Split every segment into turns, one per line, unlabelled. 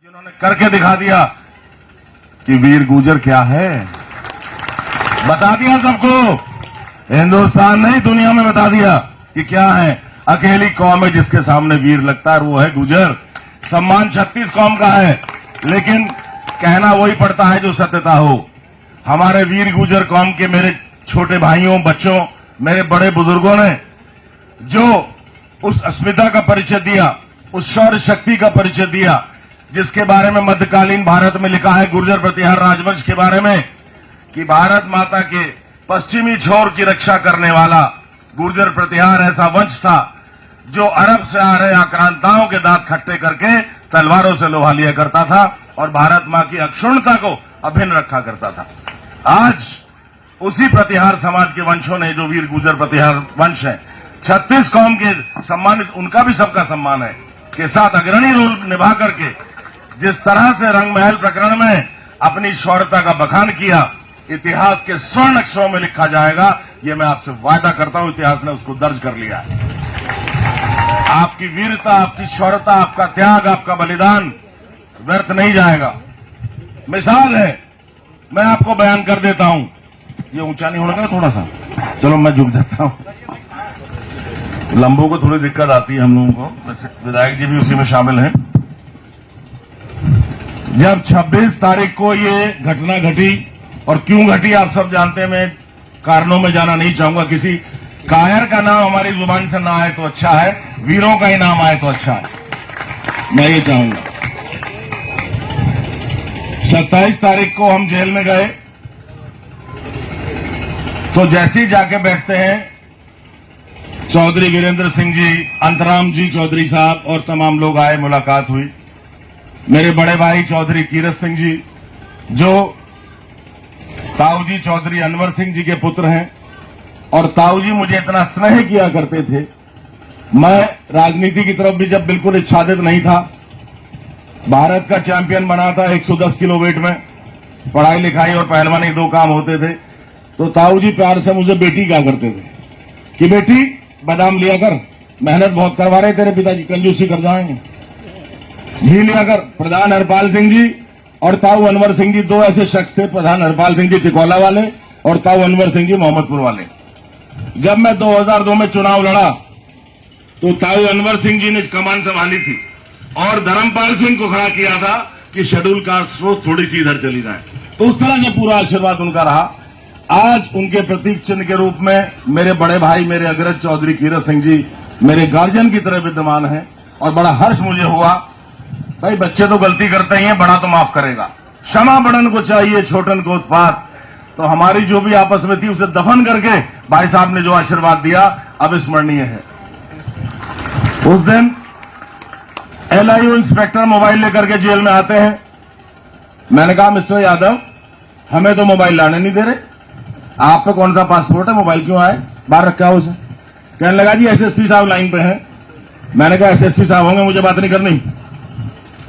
जिन्होंने करके दिखा दिया कि वीर गुर्जर क्या है, बता दिया सबको, हिंदुस्तान नहीं दुनिया में बता दिया कि क्या है। अकेली कौम है जिसके सामने वीर लगता है, वो है गुर्जर। सम्मान 36 कौम का है, लेकिन कहना वही पड़ता है जो सत्यता हो। हमारे वीर गुर्जर कौम के मेरे छोटे भाइयों, बच्चों, मेरे बड़े बुजुर्गों ने जो उस अस्मिता का परिचय दिया, उस शौर्य शक्ति का परिचय दिया, जिसके बारे में मध्यकालीन भारत में लिखा है गुर्जर प्रतिहार राजवंश के बारे में, कि भारत माता के पश्चिमी छोर की रक्षा करने वाला गुर्जर प्रतिहार ऐसा वंश था जो अरब से आ रहे आक्रांताओं के दांत खट्टे करके तलवारों से लोहा लिया करता था और भारत मां की अक्षुण्णता को अभिन्न रखा करता था। आज उसी प्रतिहार समाज के वंशों ने, जो वीर गुर्जर प्रतिहार वंश है, 36 कौम के सम्मानित, उनका भी सबका सम्मान है, के साथ अग्रणी रोल निभा करके जिस तरह से रंगमहल प्रकरण में अपनी शौर्यता का बखान किया, इतिहास के स्वर्ण अक्षरों में लिखा जाएगा। ये मैं आपसे वादा करता हूं, इतिहास ने उसको दर्ज कर लिया है। आपकी वीरता, आपकी शौर्यता, आपका त्याग, आपका बलिदान व्यर्थ नहीं जाएगा। मिसाल है, मैं आपको बयान कर देता हूं। ये ऊंचा नहीं होने का थोड़ा सा, चलो मैं झुक जाता हूं, लंबों को थोड़ी दिक्कत आती है हम लोगों को, वैसे विधायक जी भी उसी में शामिल हैं। जब 26 तारीख को ये घटना घटी, और क्यों घटी आप सब जानते हैं, मैं कारणों में जाना नहीं चाहूंगा। किसी कायर का नाम हमारी जुबान से ना आए तो अच्छा है, वीरों का ही नाम आए तो अच्छा है, मैं ये चाहूंगा। 27 तारीख को हम जेल में गए, तो जैसे ही जाके बैठते हैं, चौधरी वीरेंद्र सिंह जी, अंतराम जी चौधरी साहब और तमाम लोग आए, मुलाकात हुई। मेरे बड़े भाई चौधरी कीरत सिंह जी, जो ताऊ जी चौधरी अनवर सिंह जी के पुत्र हैं, और ताऊ जी मुझे इतना स्नेह किया करते थे। मैं राजनीति की तरफ भी जब बिल्कुल इच्छादित नहीं था, भारत का चैंपियन बना था 110 किलो वेट में, पढ़ाई लिखाई और पहलवानी दो काम होते थे, तो ताऊ जी प्यार से मुझे बेटी कहा करते थे कि बेटी बादाम लिया कर, मेहनत बहुत करवा रहे तेरे पिताजी, कंजूसी कर जाएंगे, घी लिया कर। प्रधान हरपाल सिंह जी और ताऊ अनवर सिंह जी, दो ऐसे शख्स थे, प्रधान हरपाल सिंह जी टिकोला वाले और ताऊ अनवर सिंह जी मोहम्मदपुर वाले। जब मैं 2002 में चुनाव लड़ा, तो ताऊ अनवर सिंह जी ने कमान संभाली थी और धर्मपाल सिंह को खड़ा किया था कि शेड्यूल कास्ट सोच थोड़ी सी इधर चली जाए, तो उस तरह से पूरा आशीर्वाद उनका रहा। आज उनके प्रतीक चिन्ह के रूप में मेरे बड़े भाई, मेरे अग्रज चौधरी कीरत सिंह जी मेरे गार्जियन की तरह विद्यमान है, और बड़ा हर्ष मुझे हुआ। भाई बच्चे तो गलती करते ही हैं, बड़ा तो माफ करेगा, क्षमा बड़न को चाहिए, छोटन को उत्पात। तो हमारी जो भी आपस में थी उसे दफन करके भाई साहब ने जो आशीर्वाद दिया, अविस्मरणीय है। उस दिन LIU इंस्पेक्टर मोबाइल लेकर के जेल में आते हैं। मैंने कहा मिस्टर यादव, हमें तो मोबाइल लाने नहीं दे रहे, आप पे कौन सा पासपोर्ट है, मोबाइल क्यों आए, बाहर रखा हो उसे। कहने लगा जी SSP साहब लाइन पे हैं। मैंने कहा SSP साहब होंगे, मुझे बात नहीं करनी।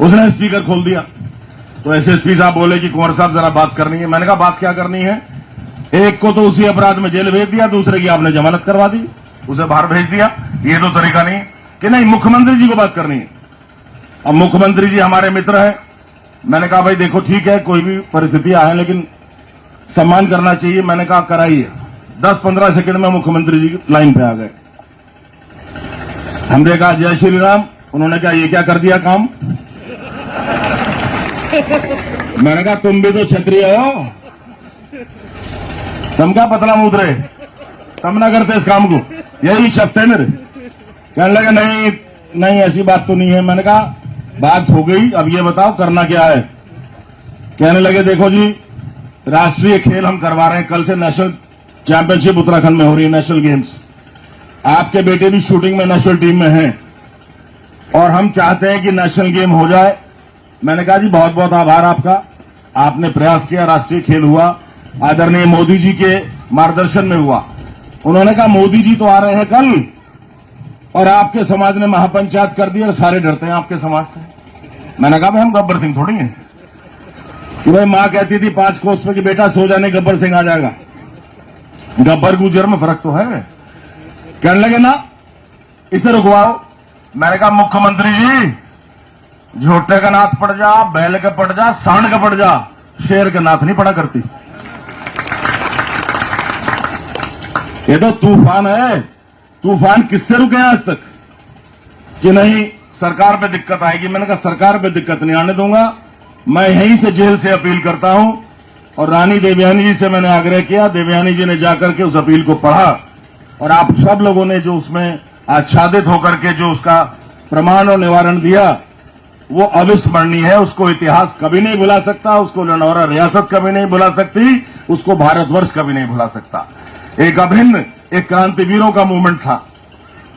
उसने स्पीकर खोल दिया, तो SSP साहब बोले कि कुंवर साहब जरा बात करनी है। मैंने कहा बात क्या करनी है, एक को तो उसी अपराध में जेल भेज दिया, दूसरे की आपने जमानत करवा दी, उसे बाहर भेज दिया, ये तो तरीका नहीं कि नहीं, मुख्यमंत्री जी को बात करनी है। अब मुख्यमंत्री जी हमारे मित्र हैं। मैंने कहा भाई देखो ठीक है, कोई भी परिस्थिति आए, लेकिन सम्मान करना चाहिए। मैंने कहा कराइए। 10-15 सेकंड में मुख्यमंत्री जी लाइन पे आ गए। हमने कहा जय श्री राम। उन्होंने कहा ये क्या कर दिया काम। मैंने कहा तुम भी तो क्षत्रिय हो, तुम क्या पतला मुद्रे, तुम ना करते इस काम को, यही शब्द है मेरे। कहने लगे नहीं नहीं ऐसी बात तो नहीं है। मैंने कहा बात हो गई, अब ये बताओ करना क्या है। कहने लगे देखो जी, राष्ट्रीय खेल हम करवा रहे हैं, कल से नेशनल चैंपियनशिप उत्तराखंड में हो रही है, नेशनल गेम्स। आपके बेटे भी शूटिंग में नेशनल टीम में हैं, और हम चाहते हैं कि नेशनल गेम हो जाए। मैंने कहा जी बहुत बहुत आभार आपका, आपने प्रयास किया, राष्ट्रीय खेल हुआ, आदरणीय मोदी जी के मार्गदर्शन में हुआ। उन्होंने कहा मोदी जी तो आ रहे हैं कल, और आपके समाज ने महापंचायत कर दी और सारे डरते हैं आपके समाज से। मैंने कहा भाई हम गब्बर सिंह थोड़ी हैं कि भाई मां कहती थी 5 कोस पे कि बेटा सो जाने गब्बर सिंह आ जाएगा, गब्बर गुर्जर में फर्क तो है। कहने लगे ना इसे रुकवाओ। मैंने कहा मुख्यमंत्री जी झोटे का नाथ पड़ जा, बैल का पड़ जा, सांड का पड़ जा, शेर का नाथ नहीं पड़ा करती। ये तो तूफान है। तूफान किससे रुके आज तक कि नहीं सरकार पे दिक्कत आएगी। मैंने कहा सरकार पे दिक्कत नहीं आने दूंगा। मैं यहीं से जेल से अपील करता हूं और रानी देवयानी जी से मैंने आग्रह किया। देवयानी जी ने जाकर के उस अपील को पढ़ा और आप सब लोगों ने जो उसमें आच्छादित होकर के जो उसका प्रमाण और निवारण दिया वो अविस्मरणीय है। उसको इतिहास कभी नहीं भुला सकता, उसको लंढौरा रियासत कभी नहीं भुला सकती, उसको भारतवर्ष कभी नहीं भुला सकता। एक अभिन्न एक क्रांतिवीरों का मूवमेंट था।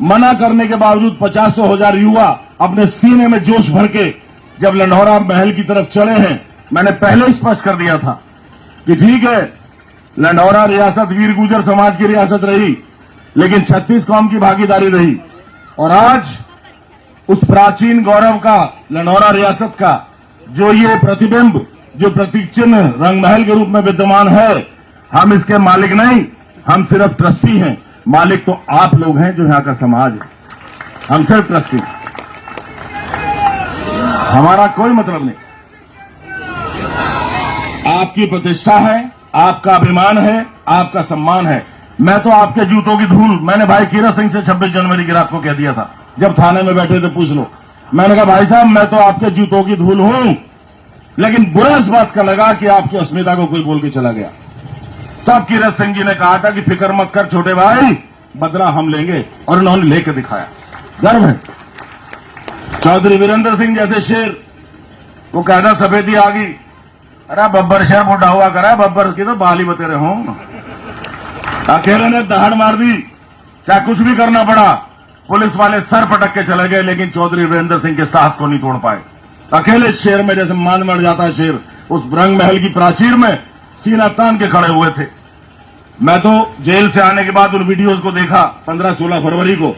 मना करने के बावजूद 50,000 युवा अपने सीने में जोश भर के जब लंढौरा महल की तरफ चले हैं, मैंने पहले स्पष्ट कर दिया था कि ठीक है लंढौरा रियासत वीर गुर्जर समाज की रियासत रही, लेकिन 36 कौम की भागीदारी रही। और आज उस प्राचीन गौरव का लंढौरा रियासत का जो ये प्रतिबिंब, जो प्रतीक चिन्ह रंगमहल के रूप में विद्यमान है, हम इसके मालिक नहीं, हम सिर्फ ट्रस्टी हैं। मालिक तो आप लोग हैं जो यहां का समाज है। हम सिर्फ ट्रस्टी, हमारा कोई मतलब नहीं। आपकी प्रतिष्ठा है, आपका अभिमान है, आपका सम्मान है। मैं तो आपके जूतों की धूल, मैंने भाई कीरत सिंह से 26 जनवरी की रात को कह दिया था जब थाने में बैठे थे, पूछ लो। मैंने कहा भाई साहब मैं तो आपके जूतों की धूल हूं, लेकिन बुरा इस बात का लगा कि आपकी अस्मिता को कोई बोल के चला गया। तब कीरत सिंह जी ने कहा था कि फिक्र मत कर छोटे भाई, बदला हम लेंगे, और उन्होंने लेकर दिखाया। गर्व है। चौधरी वीरेंद्र सिंह जैसे शेर, वो कहना सफेदी आ गई, अरे बब्बर शेर बुढ़ा हुआ करा, बब्बर की तो बाली बतेरे हों। अकेले ने दहाड़ मार दी, चाहे कुछ भी करना पड़ा, पुलिस वाले सर पटक के चले गए, लेकिन चौधरी वीरेंद्र सिंह के साहस को नहीं तोड़ पाए। अकेले शेर में जैसे मान मर जाता है शेर, उस रंग महल की प्राचीर में सीना तान के खड़े हुए थे। मैं तो जेल से आने के बाद उन वीडियोज को देखा 15-16 फरवरी को,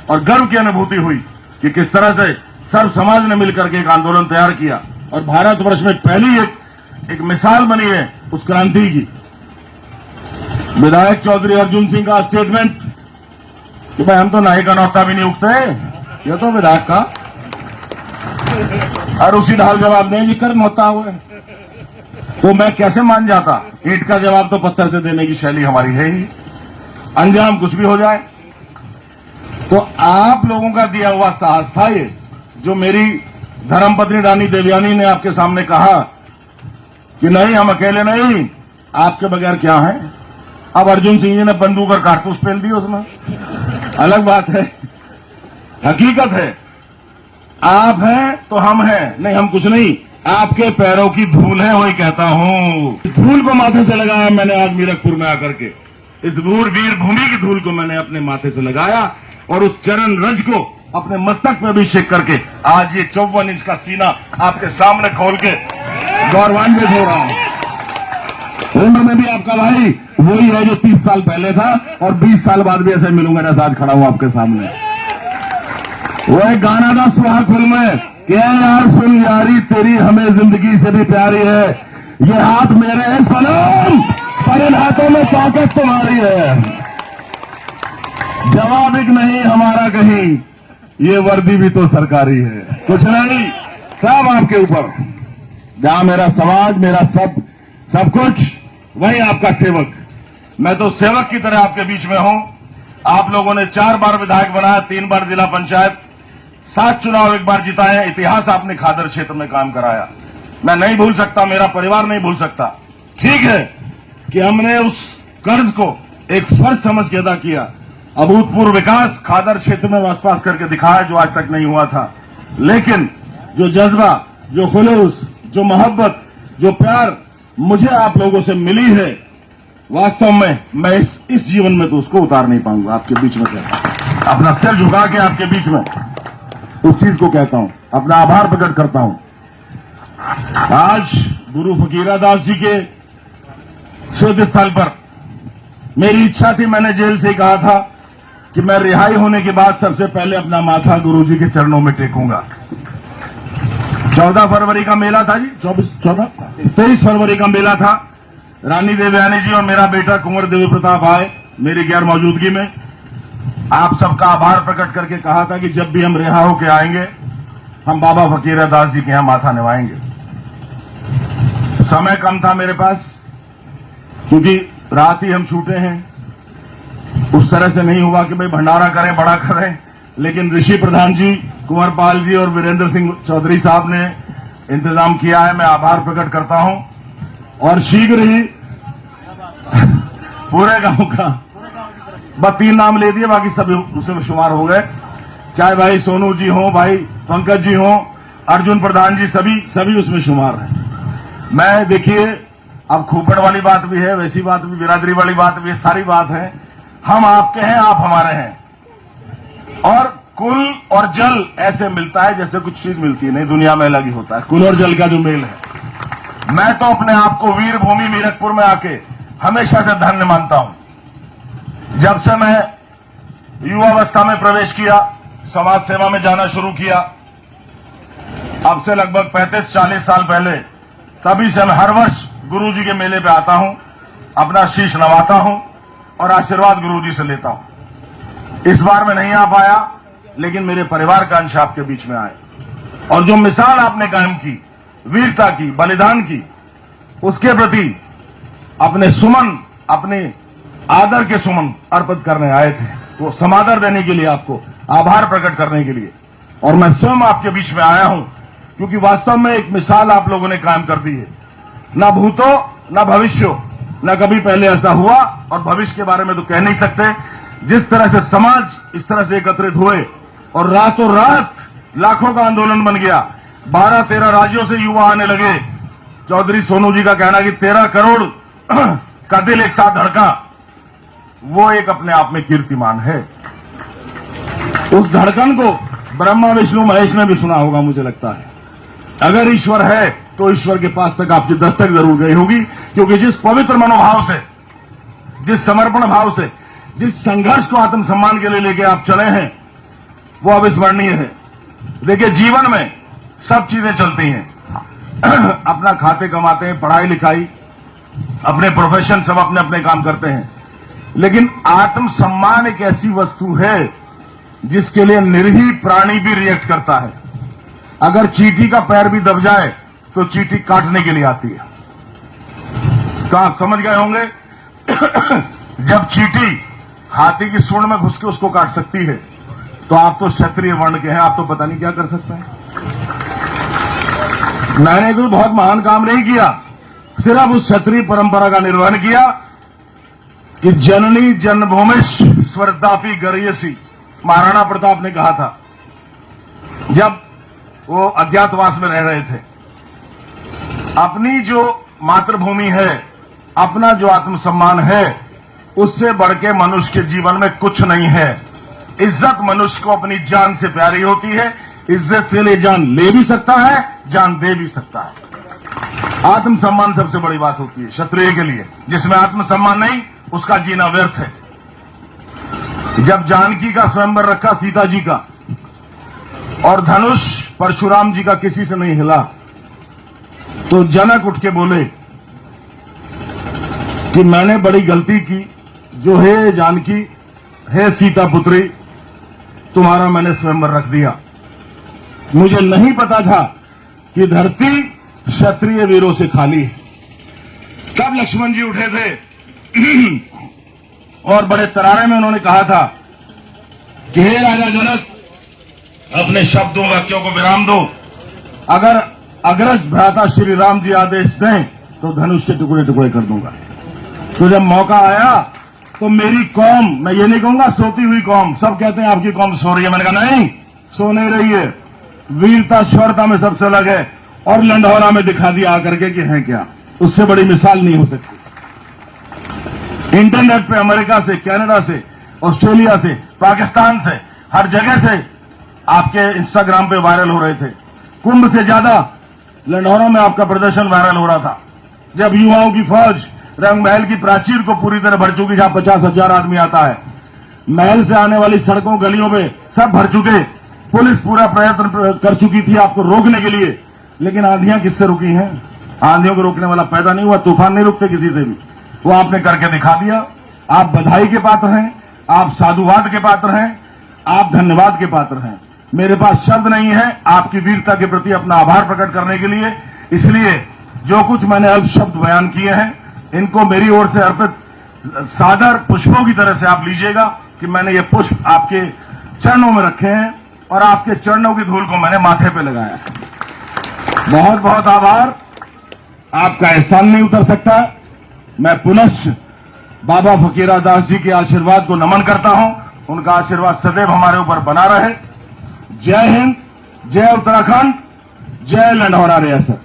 और गर्व की अनुभूति हुई कि किस तरह से सर्व समाज ने मिलकर के एक आंदोलन तैयार किया और भारतवर्ष में पहली एक मिसाल बनी है उस क्रांति की। विधायक चौधरी अर्जुन सिंह का स्टेटमेंट कि भाई हम तो नाई का नौता भी नहीं उगते, ये तो विधायक का, और उसी ढाल जवाब दें जी कर नौता हुए, तो मैं कैसे मान जाता। ईंट का जवाब तो पत्थर से देने की शैली हमारी है ही, अंजाम कुछ भी हो जाए। तो आप लोगों का दिया हुआ साहस था ये, जो मेरी धर्मपत्नी रानी देवयानी ने आपके सामने कहा कि नहीं हम अकेले नहीं, आपके बगैर क्या है। अब अर्जुन सिंह जी ने बंदूक और कारतूस पहन दी उसमें, अलग बात है, हकीकत है। आप हैं तो हम हैं, नहीं हम कुछ नहीं, आपके पैरों की धूल है, वही कहता हूं। धूल को माथे से लगाया मैंने आज मीरकपुर में आकर के, इस वीर भूमि की धूल को मैंने अपने माथे से लगाया और उस चरण रज को अपने मस्तक पे अभिषेक करके आज ये 54 इंच का सीना आपके सामने खोल के गौरवान्वित हो रहा हूं। उम्र में भी आपका भाई वही है जो 30 साल पहले था, और 20 साल बाद भी ऐसे मिलूंगा जैसा आज खड़ा हूं आपके सामने। वो एक गाना था सुहाग फिल्म में, क्या यार सुन यारी तेरी हमें जिंदगी से भी प्यारी है, ये हाथ मेरे हैं सनम पर इन हाथों में ताकत तुम्हारी है, जवाब एक नहीं हमारा कहीं, ये वर्दी भी तो सरकारी है, कुछ नहीं सब आपके ऊपर। जहां मेरा समाज, मेरा सब कुछ, वही आपका सेवक। मैं तो सेवक की तरह आपके बीच में हूं। आप लोगों ने 4 बार विधायक बनाया, 3 बार जिला पंचायत, 7 चुनाव 1 बार जिताए, इतिहास आपने खादर क्षेत्र में काम कराया। मैं नहीं भूल सकता, मेरा परिवार नहीं भूल सकता। ठीक है कि हमने उस कर्ज को एक फर्ज समझ के अदा किया, अभूतपूर्व विकास खादर क्षेत्र में वासपास करके दिखाया जो आज तक नहीं हुआ था। लेकिन जो जज्बा, जो खुलूस, जो मोहब्बत, जो प्यार मुझे आप लोगों से मिली है, वास्तव में मैं इस जीवन में तो उसको उतार नहीं पाऊंगा। आपके बीच में कहता, अपना सिर झुका के आपके बीच में उस चीज को कहता हूं, अपना आभार प्रकट करता हूं। आज गुरु फकीरादास जी के शुद्ध स्थल पर मेरी इच्छा थी, मैंने जेल से कहा था कि मैं रिहाई होने के बाद सबसे पहले अपना माथा गुरु जी के चरणों में टेकूंगा। 14 फरवरी का मेला था जी, 23 फरवरी का मेला था। रानी देवयानी जी और मेरा बेटा कुंवर देवी प्रताप आए मेरी गैर मौजूदगी में। आप सबका आभार प्रकट करके कहा था कि जब भी हम रिहा होके आएंगे हम बाबा फकीरदास जी के यहां माथा निभाएंगे। समय कम था मेरे पास, क्योंकि रात ही हम छूटे हैं। उस तरह से नहीं हुआ कि भाई भंडारा करें, बड़ा करें, लेकिन ऋषि प्रधान जी, कुंवर पाल जी और वीरेंद्र सिंह चौधरी साहब ने इंतजाम किया है। मैं आभार प्रकट करता हूं और शीघ्र ही पूरे गांव का, बस 3 नाम ले दिए, बाकी सब उसमें शुमार हो गए। चाहे भाई सोनू जी हो, भाई पंकज जी हो, अर्जुन प्रधान जी, सभी उसमें शुमार हैं। मैं देखिए, अब खूपड़ वाली बात भी है, वैसी बात भी, बिरादरी वाली बात भी है, सारी बात है। हम आपके हैं, आप हमारे हैं। और कुल और जल ऐसे मिलता है जैसे कुछ चीज मिलती है नहीं, दुनिया में अलग ही होता है कुल और जल का जो मेल है। मैं तो अपने आप को वीर भूमि मीरकपुर में आके हमेशा से धन्य मानता हूं। जब से मैं युवावस्था में प्रवेश किया, समाज सेवा में जाना शुरू किया, अब से लगभग 35-40 साल पहले, तभी से मैं हर वर्ष गुरु जी के मेले पे आता हूं, अपना शीश नवाता हूं और आशीर्वाद गुरु जी से लेता हूं। इस बार मैं नहीं आ पाया, लेकिन मेरे परिवार का अंश आपके बीच में आए और जो मिसाल आपने कायम की, वीरता की, बलिदान की, उसके प्रति अपने सुमन, अपने आदर के सुमन अर्पित करने आए थे। वो समादर देने के लिए, आपको आभार प्रकट करने के लिए, और मैं स्वयं आपके बीच में आया हूं, क्योंकि वास्तव में एक मिसाल आप लोगों ने कायम कर दी है। न भूतो न भविष्यो, न कभी पहले ऐसा हुआ और भविष्य के बारे में तो कह नहीं सकते। जिस तरह से समाज इस तरह से एकत्रित हुए और रातों रात लाखों का आंदोलन बन गया, 12-13 राज्यों से युवा आने लगे। चौधरी सोनू जी का कहना कि 13 करोड़ का दिल एक साथ धड़का, वो एक अपने आप में कीर्तिमान है। उस धड़कन को ब्रह्मा विष्णु महेश ने भी सुना होगा, मुझे लगता है। अगर ईश्वर है तो ईश्वर के पास तक आपकी दस्तक जरूर गई होगी, क्योंकि जिस पवित्र मनोभाव से, जिस समर्पण भाव से, जिस संघर्ष को आत्मसम्मान के लिए लेके आप चले हैं, वो अविस्मरणीय है। देखिए, जीवन में सब चीजें चलती हैं। अपना खाते कमाते हैं, पढ़ाई लिखाई, अपने प्रोफेशन, सब अपने अपने काम करते हैं, लेकिन आत्मसम्मान एक ऐसी वस्तु है जिसके लिए निर्भीक प्राणी भी रिएक्ट करता है। अगर चींटी का पैर भी दब जाए तो चींटी काटने के लिए आती है। तो आप समझ गए होंगे, जब चींटी हाथी की सूंड में घुस के उसको काट सकती है, तो आप तो क्षत्रिय वर्ण के हैं, आप तो पता नहीं क्या कर सकते हैं। मैंने कोई बहुत महान काम नहीं किया, सिर्फ उस क्षत्रिय परंपरा का निर्वहन किया कि जननी जन्मभूमिश स्वर्गापि गर्यसी, महाराणा प्रताप ने कहा था जब वो अज्ञातवास में रह रहे थे। अपनी जो मातृभूमि है, अपना जो आत्मसम्मान है, उससे बढ़ के मनुष्य के जीवन में कुछ नहीं है। इज्जत मनुष्य को अपनी जान से प्यारी होती है। इज्जत के लिए जान ले भी सकता है, जान दे भी सकता है। आत्मसम्मान सबसे बड़ी बात होती है क्षत्रिय के लिए। जिसमें आत्मसम्मान नहीं, उसका जीना व्यर्थ है। जब जानकी का स्वयंवर रखा सीता जी का, और धनुष परशुराम जी का किसी से नहीं हिला, तो जनक उठ के बोले कि मैंने बड़ी गलती की, जो है जानकी, है सीता पुत्री, तुम्हारा मैंने स्वयंवर रख दिया। मुझे नहीं पता था कि धरती क्षत्रिय वीरों से खाली है। तब लक्ष्मण जी उठे थे और बड़े तरारे में उन्होंने कहा था कि हे राजा जनक, अपने शब्दों वाक्यों को विराम दो। अगर अग्रज भ्राता श्री राम जी आदेश दें तो धनुष के टुकड़े टुकड़े कर दूंगा। तो जब मौका आया तो मेरी कौम, मैं ये नहीं कहूंगा सोती हुई कौम, सब कहते हैं आपकी कौम सो रही है, मैंने कहा नहीं, सो नहीं रही है। वीरता शौर्यता में सबसे अलग है, और लंढौरा में दिखा दिया आकर के कि है क्या, उससे बड़ी मिसाल नहीं हो सकती। इंटरनेट पे अमेरिका से, कनाडा से, ऑस्ट्रेलिया से, पाकिस्तान से, हर जगह से आपके इंस्टाग्राम पे वायरल हो रहे थे। कुंभ से ज्यादा लंढौरा में आपका प्रदर्शन वायरल हो रहा था, जब युवाओं की फौज रंग महल की प्राचीर को पूरी तरह भर चुकी, जहां 50,000 आदमी आता है। महल से आने वाली सड़कों गलियों में सब भर चुके। पुलिस पूरा प्रयत्न कर चुकी थी आपको रोकने के लिए, लेकिन आंधियां किससे रुकी हैं? आंधियों को रोकने वाला पैदा नहीं हुआ, तूफान नहीं रुकते किसी से भी। वो आपने करके दिखा दिया। आप बधाई के पात्र हैं, आप साधुवाद के पात्र हैं, आप धन्यवाद के पात्र हैं। मेरे पास शब्द नहीं है आपकी वीरता के प्रति अपना आभार प्रकट करने के लिए। इसलिए जो कुछ मैंने अल्प शब्द बयान किए हैं, इनको मेरी ओर से अर्पित सादर पुष्पों की तरह से आप लीजिएगा कि मैंने ये पुष्प आपके चरणों में रखे हैं और आपके चरणों की धूल को मैंने माथे पे लगाया है। बहुत बहुत आभार। आपका एहसान नहीं उतर सकता। मैं पुनश्च बाबा फकीरा दास जी के आशीर्वाद को नमन करता हूं। उनका आशीर्वाद सदैव हमारे ऊपर बना रहे। जय हिंद, जय उत्तराखंड, जय लंढौरा रियासत।